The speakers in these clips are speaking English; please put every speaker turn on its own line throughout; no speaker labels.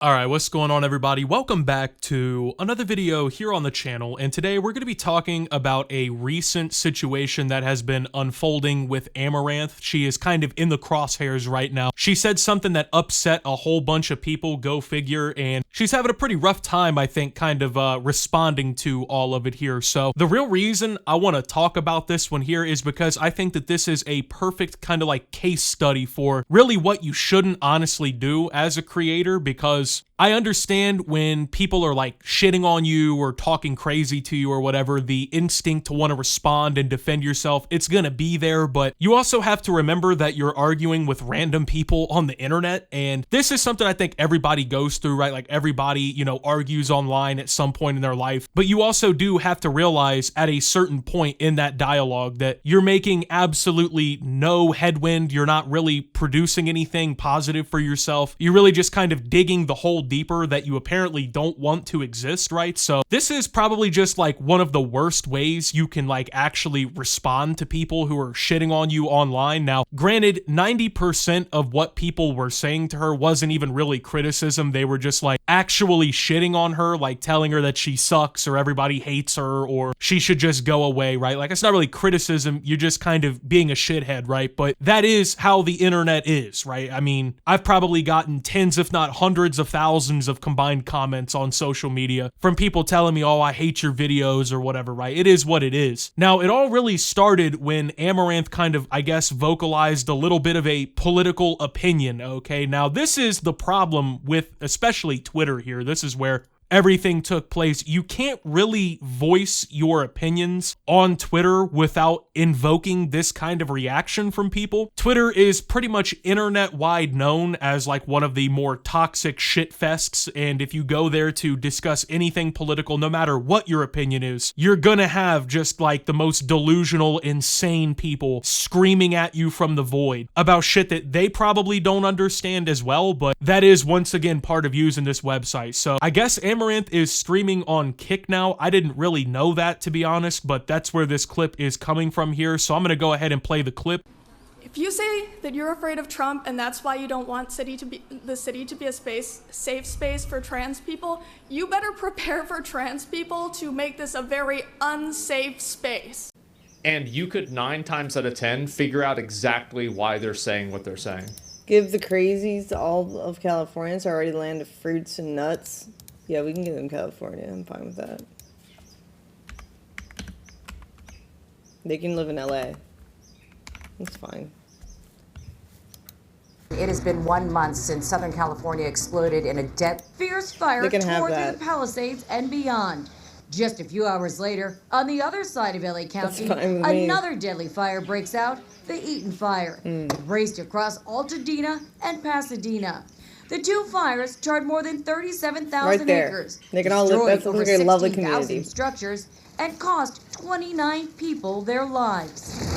Alright, what's going on everybody? Welcome back to another video here on the channel, and today we're going to be talking about a recent situation that has been unfolding with Amouranth. She is kind of in the crosshairs right now. She said something that upset a whole bunch of people, go figure, and she's having a pretty rough time, I think, kind of responding to all of it here. So the real reason I want to talk about this one here is because I think that this is a perfect kind of like case study for really what you shouldn't honestly do as a creator, because I understand when people are like shitting on you or talking crazy to you or whatever, the instinct to want to respond and defend yourself, it's gonna be there, but you also have to remember that you're arguing with random people on the internet, and this is something I think everybody goes through, right? Like everybody, you know, argues online at some point in their life, but you also do have to realize at a certain point in that dialogue that you're making absolutely no headwind, you're not really producing anything positive for yourself, you're really just kind of digging the hole deeper that you apparently don't want to exist, right? So this is probably just like one of the worst ways you can like actually respond to people who are shitting on you online. Now, granted, 90% of what people were saying to her wasn't even really criticism. They were just like actually shitting on her, like telling her that she sucks or everybody hates her or she should just go away, right? Like it's not really criticism. You're just kind of being a shithead, right? But that is how the internet is, right? I mean, I've probably gotten tens, if not hundreds of thousands of combined comments on social media from people telling me, oh, I hate your videos or whatever, right? It is what it is. Now, it all really started when Amouranth kind of, I guess, vocalized a little bit of a political opinion, okay? Now, this is the problem with especially Twitter here. This is where everything took place. You can't really voice your opinions on Twitter without invoking this kind of reaction from people. Twitter is pretty much internet-wide known as like one of the more toxic shitfests, and if you go there to discuss anything political, no matter what your opinion is, you're gonna have just like the most delusional, insane people screaming at you from the void about shit that they probably don't understand as well, but that is once again part of using this website. So I guess Amouranth is streaming on Kick now. I didn't really know that, to be honest, but that's where this clip is coming from here, so I'm gonna go ahead and play the clip.
If you say that you're afraid of Trump and that's why you don't want the city to be a safe space for trans people, you better prepare for trans people to make this a very unsafe space.
And you could 9 times out of 10 figure out exactly why they're saying what they're saying.
Give the crazies to all of California. It's already land of fruits and nuts. Yeah, we can give them California. I'm fine with that. They can live in LA. That's fine.
It has been 1 month since Southern California exploded in a fierce fire tore through the Palisades and beyond. Just a few hours later, on the other side of LA County, another deadly fire breaks out, the Eaton Fire. It raced across Altadena and Pasadena. The two fires charred more than 37,000 acres.
They can all live. That's like a lovely community.
Structures and cost 29 people their lives.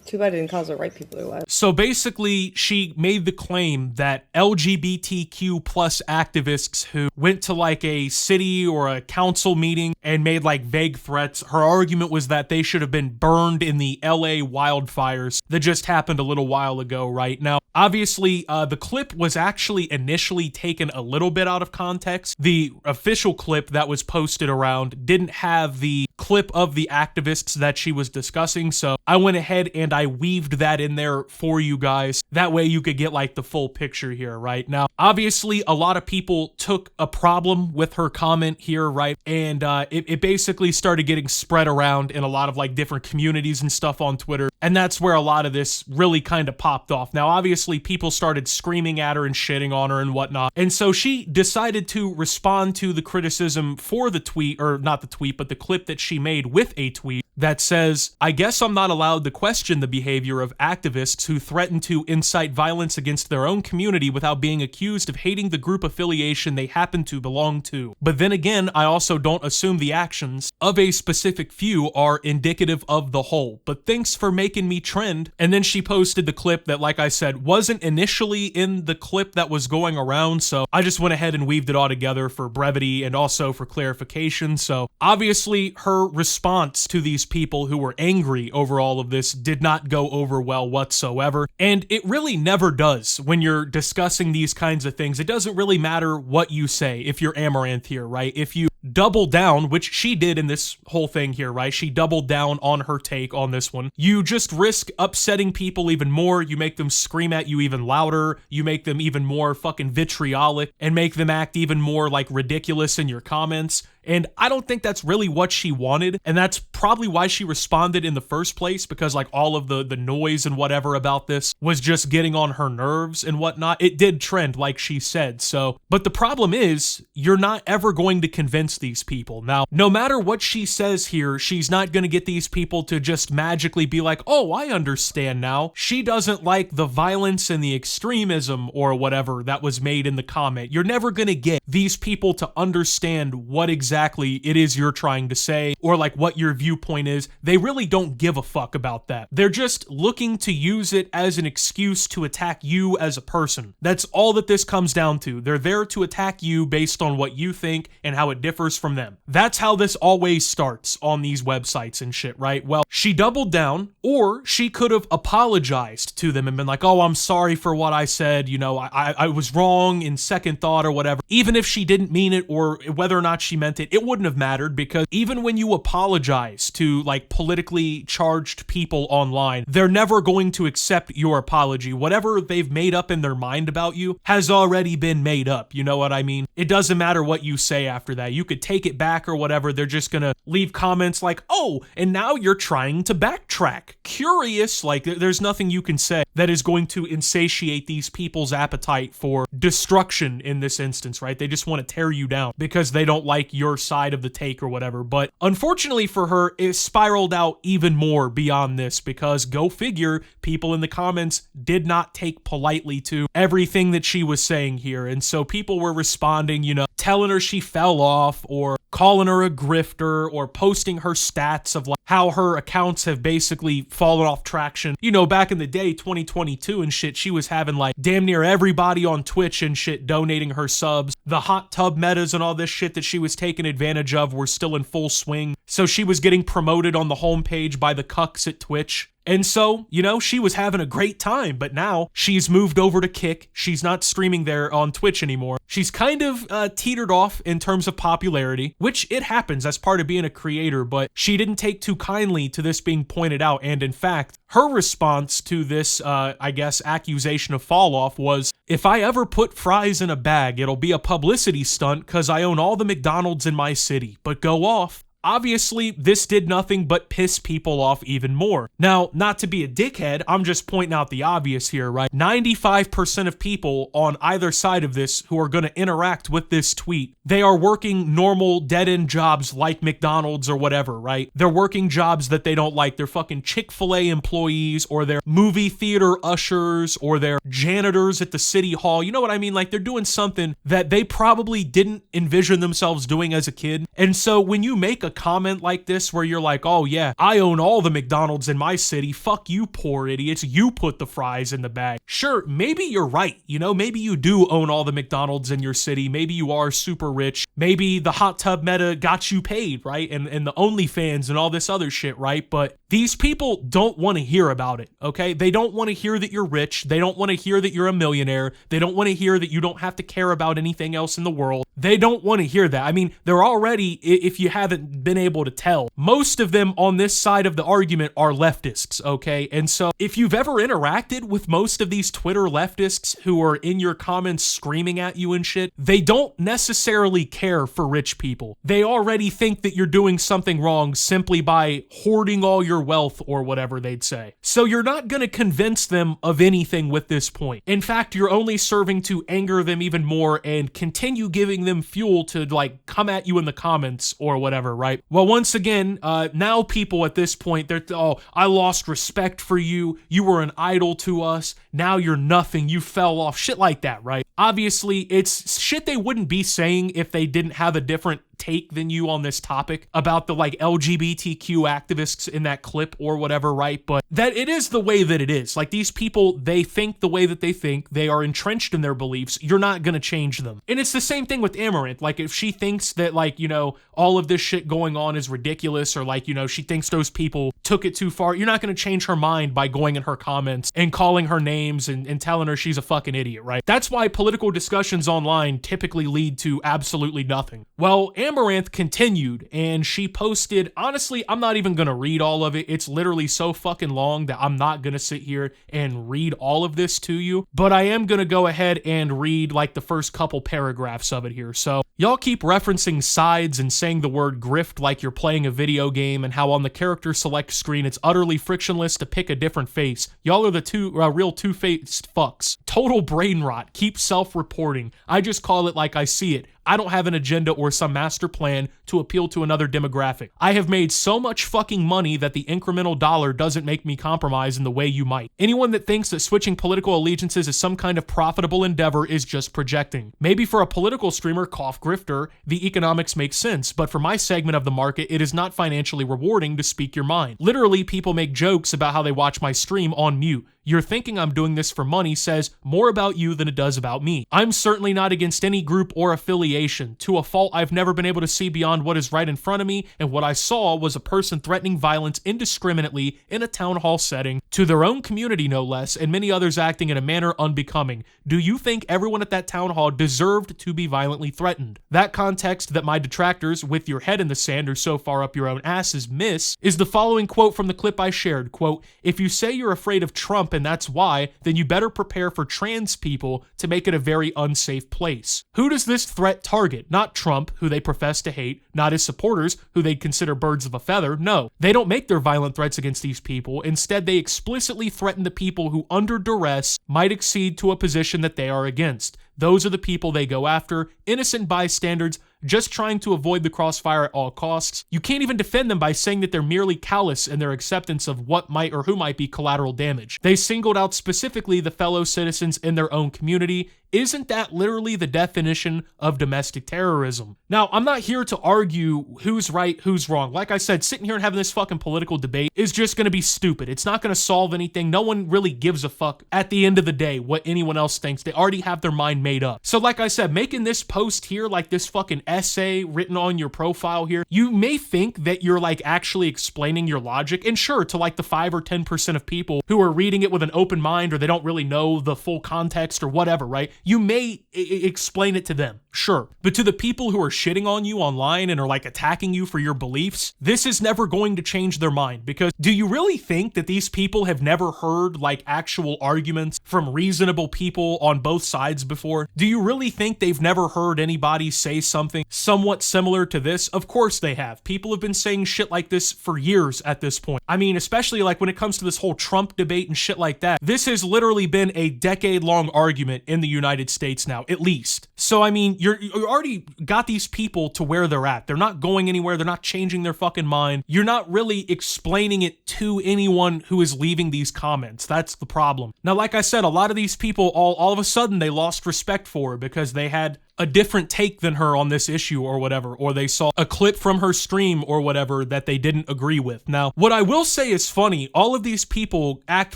Too bad it didn't cause the right people their lives.
So basically, she made the claim that LGBTQ plus activists who went to like a city or a council meeting and made like vague threats, her argument was that they should have been burned in the LA wildfires that just happened a little while ago, right? Now, obviously, the clip was actually initially taken a little bit out of context. The official clip that was posted around didn't have the clip of the activists that she was discussing, so I went ahead and I weaved that in there for you guys. That way you could get like the full picture here, right? Now, obviously, a lot of people took a problem with her comment here, right? And it basically started getting spread around in a lot of like different communities and stuff on Twitter, and that's where a lot of this really kind of popped off. Now, obviously, people started screaming at her and shitting on her and whatnot, and so she decided to respond to the criticism for the tweet, or not the tweet, but the clip that she made with a tweet that says, I guess I'm not allowed to question the behavior of activists who threaten to incite violence against their own community without being accused of hating the group affiliation they happen to belong to. But then again, I also don't assume the actions of a specific few are indicative of the whole. But thanks for making me trend. And then she posted the clip that, like I said, wasn't initially in the clip that was going around, so I just went ahead and weaved it all together for brevity and also for clarification. So obviously her response to these people who were angry over all of this did not go over well whatsoever. And it really never does when you're discussing these kinds of things. It doesn't really matter what you say if you're Amouranth here, right? If you double down, which she did in this whole thing here, right? She doubled down on her take on this one. You just risk upsetting people even more. You make them scream at you even louder. You make them even more fucking vitriolic and make them act even more like ridiculous in your comments. And I don't think that's really what she wanted. And that's probably why she responded in the first place, because like all of the noise and whatever about this was just getting on her nerves and whatnot. It did trend, like she said. So, but the problem is you're not ever going to convince these people. Now, no matter what she says here, she's not going to get these people to just magically be like, oh, I understand now. She doesn't like the violence and the extremism or whatever that was made in the comment. You're never going to get these people to understand what exactly it is you're trying to say or like what your viewpoint is. They really don't give a fuck about that. They're just looking to use it as an excuse to attack you as a person. That's all that this comes down to. They're there to attack you based on what you think and how it differs from them. That's how this always starts on these websites and shit, right? Well, she doubled down, or she could have apologized to them and been like, oh, I'm sorry for what I said. You know, I was wrong in second thought or whatever. Even if she didn't mean it or whether or not she meant it wouldn't have mattered, because even when you apologize to like politically charged people online, they're never going to accept your apology. Whatever they've made up in their mind about you has already been made up. You know what I mean? It doesn't matter what you say after that. You could take it back or whatever. They're just gonna leave comments like, oh, and now you're trying to backtrack. Curious, like there's nothing you can say that is going to insatiate these people's appetite for destruction in this instance, right? They just want to tear you down because they don't like your side of the take or whatever. But unfortunately for her, it spiraled out even more beyond this, because go figure, people in the comments did not take politely to everything that she was saying here. And so people were responding, you know, telling her she fell off or calling her a grifter or posting her stats of like how her accounts have basically fallen off traction. You know, back in the day, 2022 and shit, she was having like damn near everybody on Twitch and shit donating her subs. The hot tub metas and all this shit that she was taking advantage of were still in full swing. So she was getting promoted on the homepage by the cucks at Twitch. And so, you know, she was having a great time, but now she's moved over to Kick. She's not streaming there on Twitch anymore. She's kind of teetered off in terms of popularity, which it happens as part of being a creator, but she didn't take too kindly to this being pointed out. And in fact, her response to this, I guess, accusation of fall off was, if I ever put fries in a bag, it'll be a publicity stunt because I own all the McDonald's in my city, but go off. Obviously, this did nothing but piss people off even more. Now, not to be a dickhead, I'm just pointing out the obvious here, right? 95% of people on either side of this who are going to interact with this tweet, they are working normal dead-end jobs like McDonald's or whatever, right? They're working jobs that they don't like. They're fucking Chick-fil-A employees, or they're movie theater ushers, or they're janitors at the city hall. You know what I mean? Like, they're doing something that they probably didn't envision themselves doing as a kid. And so when you make a comment like this where you're like, oh yeah, I own all the McDonald's in my city, fuck you poor idiots, you put the fries in the bag. Sure, maybe you're right, you know, maybe you do own all the McDonald's in your city, maybe you are super rich, maybe the hot tub meta got you paid, right, and the OnlyFans and all this other shit, right, but these people don't want to hear about it, okay? They don't want to hear that you're rich, they don't want to hear that you're a millionaire, they don't want to hear that you don't have to care about anything else in the world, they don't want to hear that. I mean, they're already, if you haven't been able to tell, most of them on this side of the argument are leftists, okay? And so if you've ever interacted with most of these Twitter leftists who are in your comments screaming at you and shit, they don't necessarily care for rich people. They already think that you're doing something wrong simply by hoarding all your wealth or whatever they'd say. So you're not going to convince them of anything with this point. In fact, you're only serving to anger them even more and continue giving them fuel to like come at you in the comments or whatever, right? Well, once again, now people at this point, they're, oh, I lost respect for you. You were an idol to us. Now you're nothing. You fell off. Shit like that, right? Obviously, it's shit they wouldn't be saying if they didn't have a different take than you on this topic about the like LGBTQ activists in that clip or whatever, right? But that it is the way that it is. Like, these people, they think the way that they think. They are entrenched in their beliefs. You're not gonna change them. And it's the same thing with Amouranth. Like, if she thinks that, like, you know, all of this shit going on is ridiculous, or like, you know, she thinks those people took it too far, you're not gonna change her mind by going in her comments and calling her names and telling her she's a fucking idiot, right? That's why political discussions online typically lead to absolutely nothing. Well, Amouranth continued, and she posted, honestly, I'm not even gonna read all of it. It's literally so fucking long that I'm not gonna sit here and read all of this to you, but I am gonna go ahead and read like the first couple paragraphs of it here. So, y'all keep referencing sides and saying the word grift like you're playing a video game, and how on the character select screen it's utterly frictionless to pick a different face. Y'all are the real two-faced fucks. Total brain rot. Keep self-reporting. I just call it like I see it. I don't have an agenda or some master plan to appeal to another demographic. I have made so much fucking money that the incremental dollar doesn't make me compromise in the way you might. Anyone that thinks that switching political allegiances is some kind of profitable endeavor is just projecting. Maybe for a political streamer, cough grifter, the economics make sense, but for my segment of the market, it is not financially rewarding to speak your mind. Literally, people make jokes about how they watch my stream on mute. You're thinking I'm doing this for money says more about you than it does about me. I'm certainly not against any group or affiliation. To a fault, I've never been able to see beyond what is right in front of me, and what I saw was a person threatening violence indiscriminately in a town hall setting, to their own community no less, and many others acting in a manner unbecoming. Do you think everyone at that town hall deserved to be violently threatened? That context that my detractors, with your head in the sand or so far up your own asses, miss, is the following quote from the clip I shared, quote, "If you say you're afraid of Trump and that's why, then you better prepare for trans people to make it a very unsafe place." Who does this threat target? Not Trump, who they profess to hate, not his supporters, who they'd consider birds of a feather. No, they don't make their violent threats against these people. Instead, they explicitly threaten the people who, under duress, might accede to a position that they are against. Those are the people they go after, innocent bystanders, just trying to avoid the crossfire at all costs. You can't even defend them by saying that they're merely callous in their acceptance of what might or who might be collateral damage. They singled out specifically the fellow citizens in their own community. Isn't that literally the definition of domestic terrorism? Now, I'm not here to argue who's right, who's wrong. Like I said, sitting here and having this fucking political debate is just gonna be stupid. It's not gonna solve anything. No one really gives a fuck at the end of the day what anyone else thinks. They already have their mind made up. So like I said, making this post here, like this fucking essay written on your profile here, you may think that you're like actually explaining your logic, and sure, to like the 5 or 10% of people who are reading it with an open mind, or they don't really know the full context or whatever, right? You may explain it to them, sure. But to the people who are shitting on you online and are like attacking you for your beliefs, this is never going to change their mind. Because do you really think that these people have never heard like actual arguments from reasonable people on both sides before? Do you really think they've never heard anybody say something somewhat similar to this? Of course they have. People have been saying shit like this for years at this point. I mean, especially like when it comes to this whole Trump debate and shit like that. This has literally been a decade-long argument in the United States now, at least. So, I mean, you already got these people to where they're at. They're not going anywhere. They're not changing their fucking mind. You're not really explaining it to anyone who is leaving these comments. That's the problem. Now, like I said, a lot of these people, all of a sudden, they lost respect for her because they had a different take than her on this issue or whatever, or they saw a clip from her stream or whatever that they didn't agree with. Now, what I will say is funny, all of these people act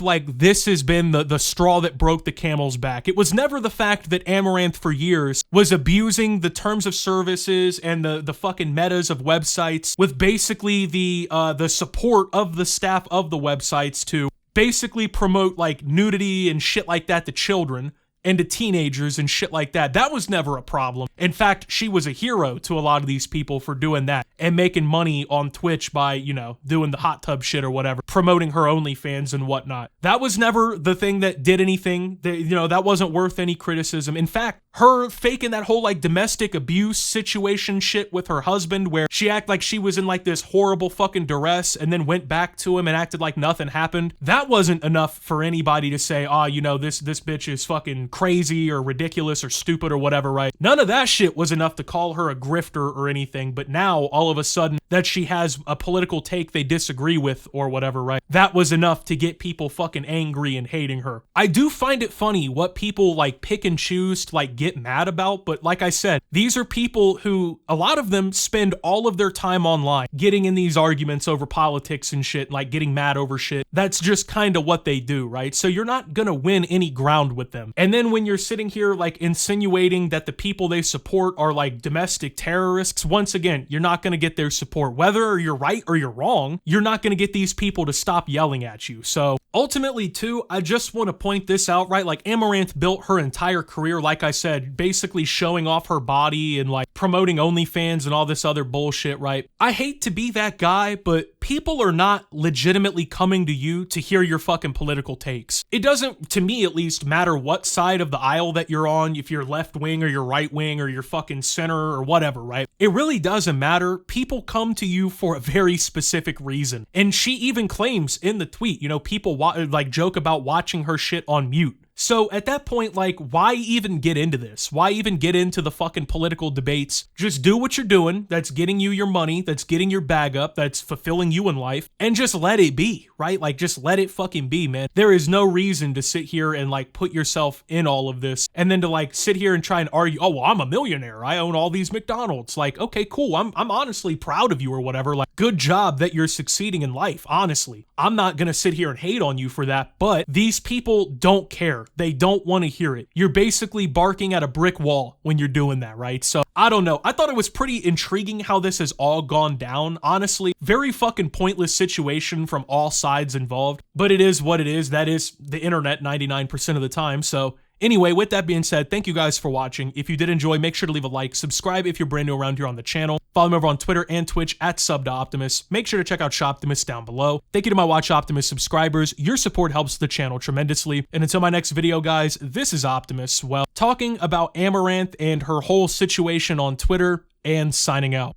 like this has been the straw that broke the camel's back. It was never the fact that Amouranth for years was abusing the terms of services and the fucking metas of websites with basically the support of the staff of the websites to basically promote like nudity and shit like that to children and to teenagers and shit like that. That was never a problem. In fact, she was a hero to a lot of these people for doing that and making money on Twitch by, you know, doing the hot tub shit or whatever, promoting her OnlyFans and whatnot. That was never the thing that did anything. That wasn't worth any criticism. In fact, her faking that whole like domestic abuse situation shit with her husband, where she acted like she was in like this horrible fucking duress and then went back to him and acted like nothing happened. That wasn't enough for anybody to say, this bitch is fucking crazy or ridiculous or stupid or whatever, right? None of that shit was enough to call her a grifter or anything, but now all of a sudden that she has a political take they disagree with or whatever, right? That was enough to get people fucking angry and hating her. I do find it funny what people like pick and choose to like get mad about, but like I said, these are people who, a lot of them spend all of their time online getting in these arguments over politics and shit, like getting mad over shit. That's just kind of what they do, right? So you're not gonna win any ground with them. And then when you're sitting here like insinuating that the people they support are like domestic terrorists, once again, you're not gonna get their support. Whether you're right or you're wrong, you're not gonna get these people to stop yelling at you. So ultimately too, I just want to point this out, right? Like Amouranth built her entire career, like I said, basically showing off her body and like promoting OnlyFans and all this other bullshit, right? I hate to be that guy, but people are not legitimately coming to you to hear your fucking political takes. It doesn't, to me at least, matter what side of the aisle that you're on, if you're left wing or you're right wing or you're fucking center or whatever, right? It really doesn't matter. People come to you for a very specific reason. And she even claims in the tweet, you know, people like joke about watching her shit on mute. So at that point, like, why even get into this? Why even get into the fucking political debates? Just do what you're doing. That's getting you your money. That's getting your bag up. That's fulfilling you in life. And just let it be, right? Like, just let it fucking be, man. There is no reason to sit here and, like, put yourself in all of this. And then to, like, sit here and try and argue, oh, well, I'm a millionaire. I own all these McDonald's. Like, okay, cool. I'm honestly proud of you or whatever. Like, good job that you're succeeding in life, honestly. I'm not gonna sit here and hate on you for that, but these people don't care. They don't want to hear it. You're basically barking at a brick wall when you're doing that, right? So I don't know. I thought it was pretty intriguing how this has all gone down. Honestly, very fucking pointless situation from all sides involved, but it is what it is. That is the internet 99% of the time. So anyway, with that being said, thank you guys for watching. If you did enjoy, make sure to leave a like, subscribe if you're brand new around here on the channel. Follow me over on Twitter and Twitch at @SubToOptimus. Make sure to check out Shoptimus down below. Thank you to my Watch Optimus subscribers. Your support helps the channel tremendously. And until my next video, guys, this is Optimus, well, talking about Amouranth and her whole situation on Twitter and signing out.